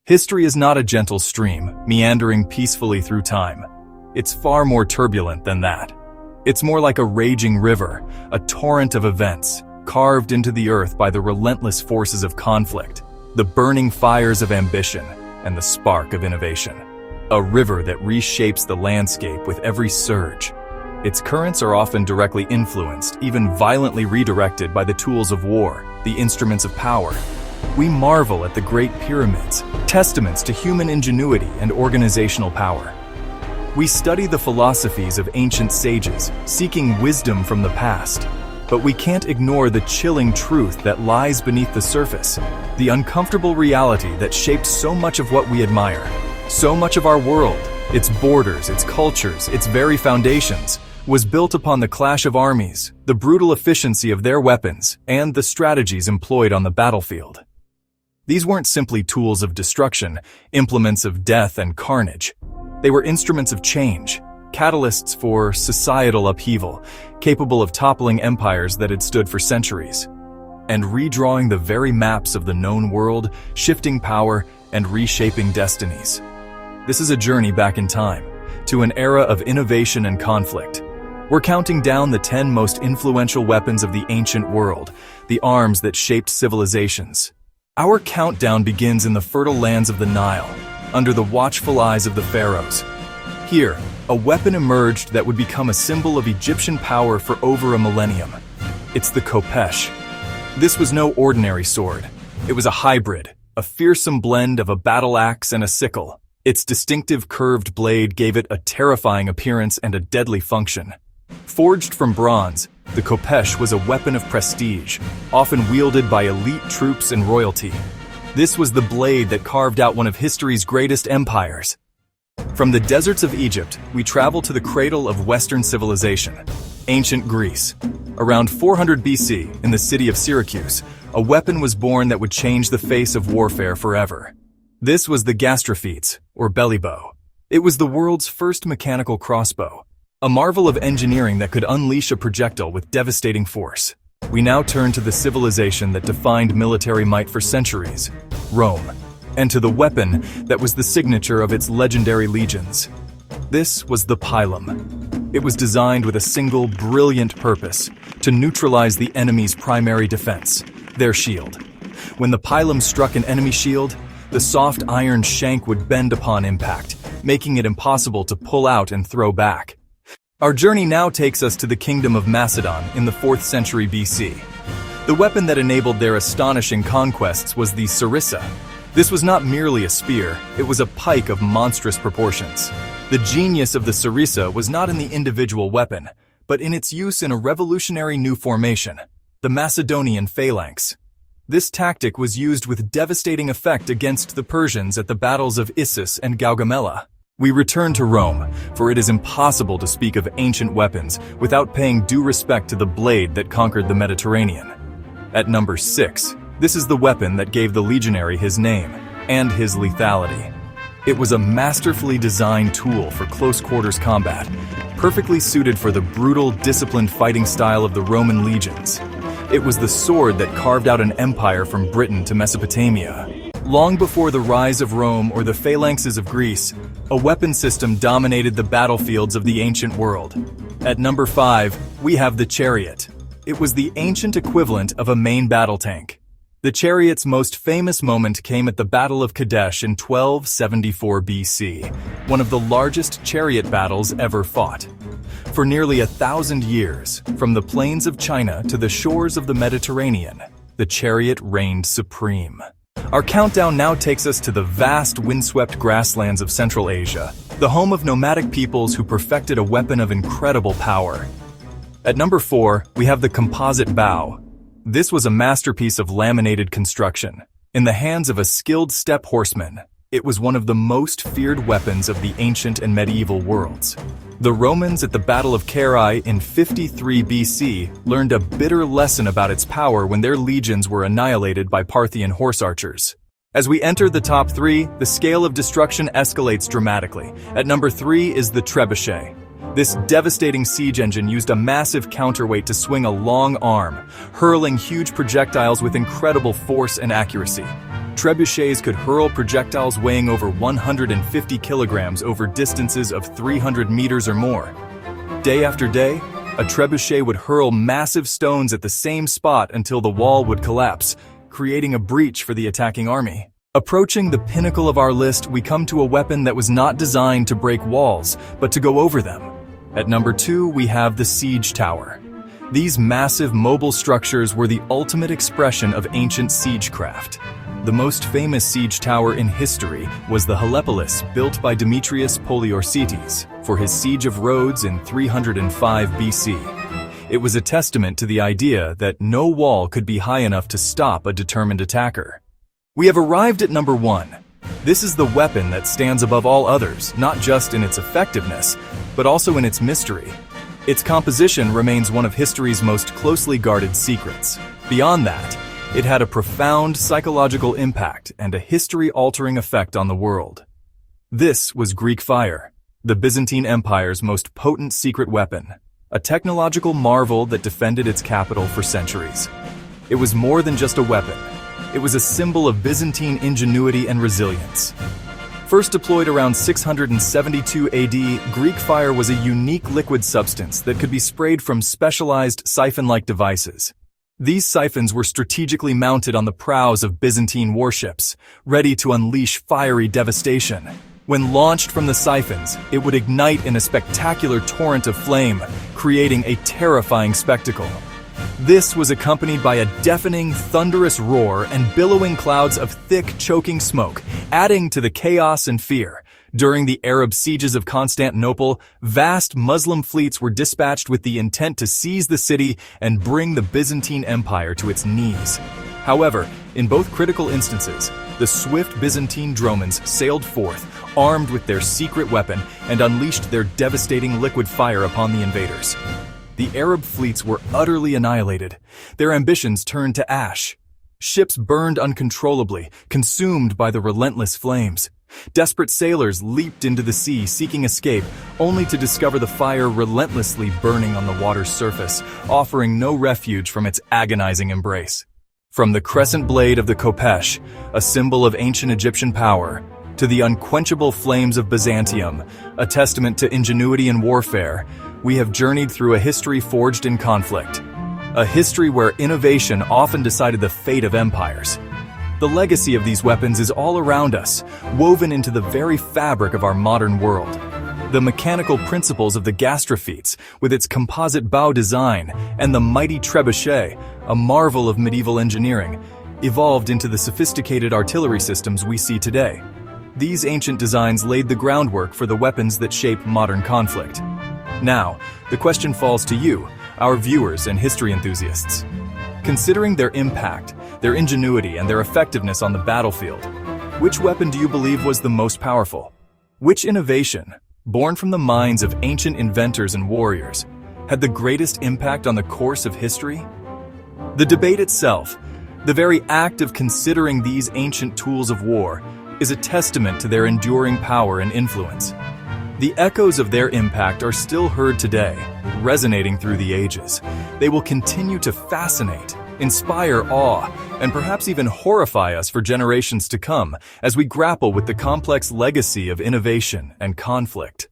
History is not a gentle stream, meandering peacefully through time. It's far more turbulent than that. It's more like a raging river, a torrent of events, carved into the earth by the relentless forces of conflict, the burning fires of ambition, and the spark of innovation. A river that reshapes the landscape with every surge. Its currents are often directly influenced, even violently redirected by the tools of war, the instruments of power. We marvel at the Great Pyramids, testaments to human ingenuity and organizational power. We study the philosophies of ancient sages, seeking wisdom from the past. But we can't ignore the chilling truth that lies beneath the surface, the uncomfortable reality that shaped so much of what we admire. So much of our world, its borders, its cultures, its very foundations, was built upon the clash of armies, the brutal efficiency of their weapons, and the strategies employed on the battlefield. These weren't simply tools of destruction, implements of death and carnage. They were instruments of change, catalysts for societal upheaval, capable of toppling empires that had stood for centuries, and redrawing the very maps of the known world, shifting power, and reshaping destinies. This is a journey back in time, to an era of innovation and conflict. We're counting down the 10 most influential weapons of the ancient world, the arms that shaped civilizations. Our countdown begins in the fertile lands of the Nile, under the watchful eyes of the pharaohs. Here, a weapon emerged that would become a symbol of Egyptian power for over a millennium. It's the Khopesh. This was no ordinary sword. It was a hybrid, a fearsome blend of a battle axe and a sickle. Its distinctive curved blade gave it a terrifying appearance and a deadly function. Forged from bronze, the Khopesh was a weapon of prestige, often wielded by elite troops and royalty. This was the blade that carved out one of history's greatest empires. From the deserts of Egypt, we travel to the cradle of Western civilization, ancient Greece. Around 400 BC, in the city of Syracuse, a weapon was born that would change the face of warfare forever. This was the Gastraphetes, or belly bow. It was the world's first mechanical crossbow, a marvel of engineering that could unleash a projectile with devastating force. We now turn to the civilization that defined military might for centuries, Rome, and to the weapon that was the signature of its legendary legions. This was the Pilum. It was designed with a single brilliant purpose, to neutralize the enemy's primary defense, their shield. When the Pilum struck an enemy shield, the soft iron shank would bend upon impact, making it impossible to pull out and throw back. Our journey now takes us to the kingdom of Macedon in the 4th century BC. The weapon that enabled their astonishing conquests was the Sarissa. This was not merely a spear, it was a pike of monstrous proportions. The genius of the Sarissa was not in the individual weapon, but in its use in a revolutionary new formation, the Macedonian phalanx. This tactic was used with devastating effect against the Persians at the battles of Issus and Gaugamela. We return to Rome, for it is impossible to speak of ancient weapons without paying due respect to the blade that conquered the Mediterranean. At number 6, this is the weapon that gave the legionary his name and his lethality. It was a masterfully designed tool for close-quarters combat, perfectly suited for the brutal, disciplined fighting style of the Roman legions. It was the sword that carved out an empire from Britain to Mesopotamia. Long before the rise of Rome or the phalanxes of Greece, a weapon system dominated the battlefields of the ancient world. At number 5, we have the Chariot. It was the ancient equivalent of a main battle tank. The Chariot's most famous moment came at the Battle of Kadesh in 1274 BC, one of the largest chariot battles ever fought. For nearly 1,000 years, from the plains of China to the shores of the Mediterranean, the Chariot reigned supreme. Our countdown now takes us to the vast windswept grasslands of Central Asia, the home of nomadic peoples who perfected a weapon of incredible power. At number 4, we have the composite bow. This was a masterpiece of laminated construction. In the hands of a skilled steppe horseman, it was one of the most feared weapons of the ancient and medieval worlds. The Romans at the Battle of Carrhae in 53 BC learned a bitter lesson about its power when their legions were annihilated by Parthian horse archers. As we enter the top 3, the scale of destruction escalates dramatically. At number 3 is the Trebuchet. This devastating siege engine used a massive counterweight to swing a long arm, hurling huge projectiles with incredible force and accuracy. Trebuchets could hurl projectiles weighing over 150 kilograms over distances of 300 meters or more. Day after day, a trebuchet would hurl massive stones at the same spot until the wall would collapse, creating a breach for the attacking army. Approaching the pinnacle of our list, we come to a weapon that was not designed to break walls, but to go over them. At number 2, we have the siege tower. These massive mobile structures were the ultimate expression of ancient siegecraft. The most famous siege tower in history was the Helepolis, built by Demetrius Poliorcetes for his siege of Rhodes in 305 BC. It was a testament to the idea that no wall could be high enough to stop a determined attacker. We have arrived at number 1. This is the weapon that stands above all others, not just in its effectiveness, but also in its mystery. Its composition remains one of history's most closely guarded secrets. Beyond that, it had a profound psychological impact and a history-altering effect on the world. This was Greek fire, the Byzantine Empire's most potent secret weapon, a technological marvel that defended its capital for centuries. It was more than just a weapon. It was a symbol of Byzantine ingenuity and resilience. First deployed around 672 AD, Greek fire was a unique liquid substance that could be sprayed from specialized siphon-like devices. These siphons were strategically mounted on the prows of Byzantine warships, ready to unleash fiery devastation. When launched from the siphons, it would ignite in a spectacular torrent of flame, creating a terrifying spectacle. This was accompanied by a deafening, thunderous roar and billowing clouds of thick, choking smoke, adding to the chaos and fear. During the Arab sieges of Constantinople, vast Muslim fleets were dispatched with the intent to seize the city and bring the Byzantine Empire to its knees. However, in both critical instances, the swift Byzantine dromons sailed forth, armed with their secret weapon, and unleashed their devastating liquid fire upon the invaders. The Arab fleets were utterly annihilated. Their ambitions turned to ash. Ships burned uncontrollably, consumed by the relentless flames. Desperate sailors leaped into the sea seeking escape, only to discover the fire relentlessly burning on the water's surface, offering no refuge from its agonizing embrace. From the crescent blade of the Khopesh, a symbol of ancient Egyptian power, to the unquenchable flames of Byzantium, a testament to ingenuity in warfare, we have journeyed through a history forged in conflict. A history where innovation often decided the fate of empires. The legacy of these weapons is all around us, woven into the very fabric of our modern world. The mechanical principles of the Gastraphetes, with its composite bow design, and the mighty Trebuchet, a marvel of medieval engineering, evolved into the sophisticated artillery systems we see today. These ancient designs laid the groundwork for the weapons that shape modern conflict. Now, the question falls to you, our viewers and history enthusiasts. Considering their impact, their ingenuity, and their effectiveness on the battlefield, which weapon do you believe was the most powerful? Which innovation, born from the minds of ancient inventors and warriors, had the greatest impact on the course of history? The debate itself, the very act of considering these ancient tools of war, is a testament to their enduring power and influence. The echoes of their impact are still heard today, resonating through the ages. They will continue to fascinate, inspire awe, and perhaps even horrify us for generations to come as we grapple with the complex legacy of innovation and conflict.